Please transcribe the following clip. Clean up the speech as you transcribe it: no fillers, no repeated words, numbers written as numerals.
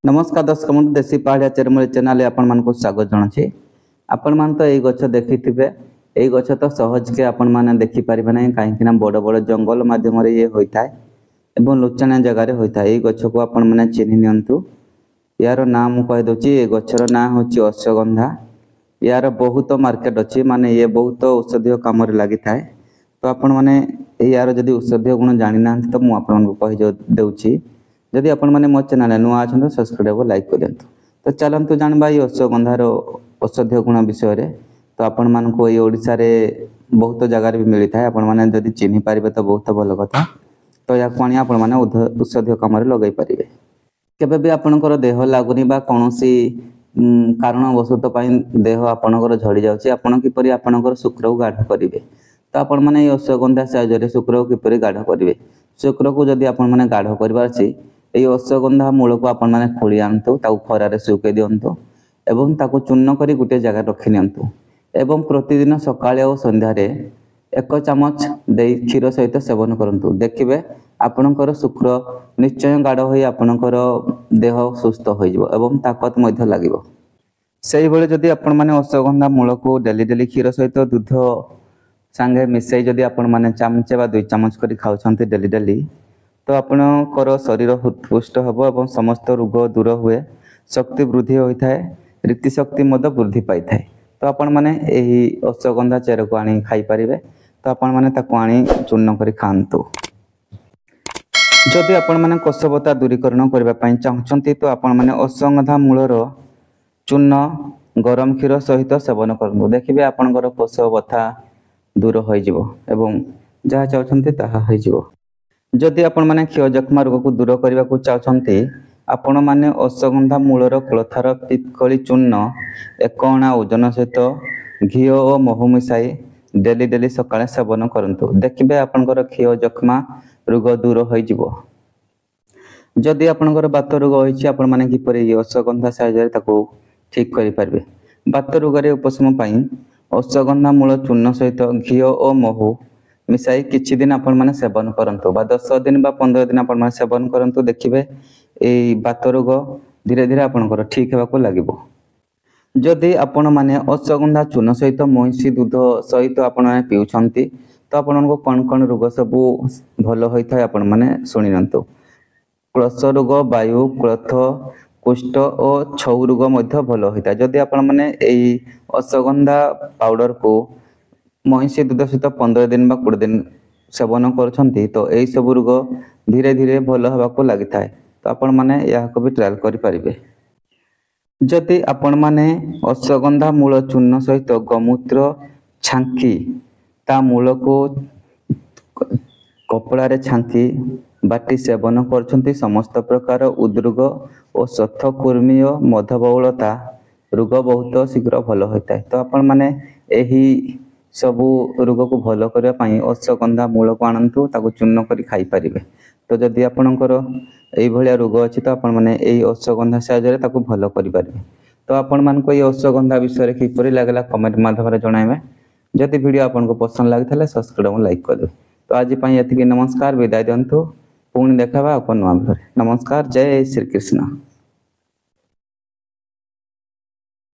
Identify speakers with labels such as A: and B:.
A: नमस्कार दर्शक बंधु देशी पहाड़िया चेरमूली चैनल आपण मान को स्वागत जनाछि। आपण मान तो एई गछ देखिथिबे। एई गछ तो सहज के आपण माने देखि परिबे नै काहेकि ना बड़ बड़ जंगल माध्यम रे ये होइथाय एवं लुचाणा जगह रे होइथाय। एई गछ को आपण माने चिन्हि नियंतु। यार नाम कहि दोछि। ए गछर ना होछि अश्वगंधा। यार बहुत मार्केट अछि माने ये बहुत औषधीय काम रे लागि थाए। तो आपण माने यार जदि औषधीय गुण जानि ना तो मु आपण को कहि देउछि। जदि आपण माने मो चैनल नुआ अछन सब्सक्राइब लाइक कर दियंतु। तो चलंतु जानबा ये अश्वगंधार औषधीय गुण विषय रे। तो आपण मान को ये ओडिसा रे बहुत जगह भी मिली थाए। आपण माने जदि चिन्हि पारिबे तो बहुत भलो कथा। तो या कोनी आपण माने औषधीय काम रे लगाई पारिबे। केबे भी आपनकर देह लागुनी बा कोनोसी कारण वस्तु पई देह आपनकर झड़ी जाउची आपण किपरि आपनकर शुक्र को गाढ़ करिवे। तो आपण माने ये अश्वगंधा साहाय्य रे शुक्र को किपरि गाढ़ करिवे। शुक्र को जदि आपण माने गाढ़ करबार अछि এই ଅଶ୍ୱଗନ୍ଧା ମୂଳକୁ ଆପଣମାନେ ଖୋଳି ଆଣନ୍ତୁ, ତାକୁ ଖରାରେ ଶୁଖେଇ ଦିଅନ୍ତୁ ଏବଂ ତାକୁ ଚୂର୍ଣ୍ଣ କରି ଗୋଟିଏ ଜାଗାରେ ରଖି ନିଅନ୍ତୁ ଏବଂ ପ୍ରତିଦିନ ସକାଳେ ଓ ସନ୍ଧ୍ୟାରେ 1 ଚାମଚ ଦେଇ କ୍ଷୀର ସହିତ ସେବନ କରନ୍ତୁ। ଦେଖିବେ ଆପଣଙ୍କର ଶୁକ୍ର ନିଶ୍ଚୟ ଗାଢ଼ ହୋଇ ଆପଣଙ୍କର ଦେହ ସୁସ୍ଥ ହୋଇଯିବ ଏବଂ ତାକତ ମଧ୍ୟ ଲାଗିବ। ସେଇଭଳି ଯଦି ଆପଣମାନେ ଅଶ୍ୱଗନ୍ଧା ମୂଳକୁ ଡେଲି କ୍ଷୀର ସହିତ ଦୁଧ ସାଙ୍ଗେ ମିଶାଇ ଯଦି ଆପଣମାନେ ଚାମଚେ ବା 2 ଚାମଚ କରି ଖାଉଛନ୍ତି ଡେଲି तो आपणकर शरीर हृष्टपुष्ट हम और समस्त रोग दूर हुए, शक्ति वृद्धि होता है, रीतिशक्ति वृद्धि पाई थाए। तो आपण मैंने यही अश्वगंधा चेर को आनी खाई पारिबे। तो आपण मैंने ताको आनी चूर्ण करी खांतु। जदि आपण मैंने कोषबता दूरीकरण करबा पई चाहछंती तो आपण मैंने अश्वगंधा मूलर चूर्ण गरम क्षीर सहित सेवन करनु। देखिबे आपणकर कोषबता दूर होई जिवो एवं जहा चाहछंती ताहा होई जिवो। जदि आपण माने क्षयजक्मा रोग को दूर करने को चाहते आपण माने अश्वगंधा मूलर कोलथार पिपकली चूर्ण 1 अणा ओजन सहित घी और महू मिसाई डेली सकाळे सेवन करंतु। देखिबे आपनकर क्षयजक्मा रोग दूर होई जिवो। जदि आपनकर बात रोग होईछि आपण माने किपरि अश्वगंधा साहाय्य ताको ठीक करि पारबे। बात रोग रे उपशम पई अश्वगंधा मूल चूर्ण सहित घी और महू मिसाई किछि दिन आपण माने सेवन करंतु बा 10 दिन बा 15 दिन आपण माने सेवन करंतु। देखिबे एई बात रोग धीरे धीरे आपनकर ठीक हेबाको लागिबो। जदि आपण माने अश्वगंधा चूर्ण सहित महिषी दूध सहित आपण माने पिउछंती तो आपनको कोन रोग सब भलो होइथाय आपण माने सुनि नंतु। क्लस रोग, वायु, क्लथ, कुष्ठ और छौ रोग मध्य भलो होइथाय जदि आपण माने एई अश्वगंधा पाउडर को महिषी दूध सहित 15 दिन बा 20 दिन सेवन करछंती तो एई सब रोग धीरे धीरे भलो हेबाको लागि थाए। तो आपण माने या को भी ट्रायल करि परिबे। जदि आपण माने अश्वगंधा मूल चूर्ण सहित गोमूत्र छांकी ता मूल को कपड़ा रे छांकी बाटी सेवन करछंती समस्त प्रकार उद्रोग और सथकुर्मी और मधबहुलता रोग बहुत शीघ्र भलो होइताय। तो आपण माने एही सबु रोग को भलो करबा पई अश्वगंधा मूल को आनंतु ताको चूर्ण करी खाई परिबे। तो जदि आपनकर एई भलिया रोग अछि तो आपण माने एई अश्वगंधा साहाय्य रे ताको भलो करि परिबे। तो आपण मान को एई अश्वगंधा विषय रे किपरि लागला कमेंट माध्यम रे जणाइबे। जदि वीडियो आपनको पसंद लागिथले सब्सक्राइब और लाइक कर दे। तो आज पई एतिकी नमस्कार विदाय दियंतु। पुणी देखाबा अपन नुआ भिडियो। नमस्कार, जय श्री कृष्ण।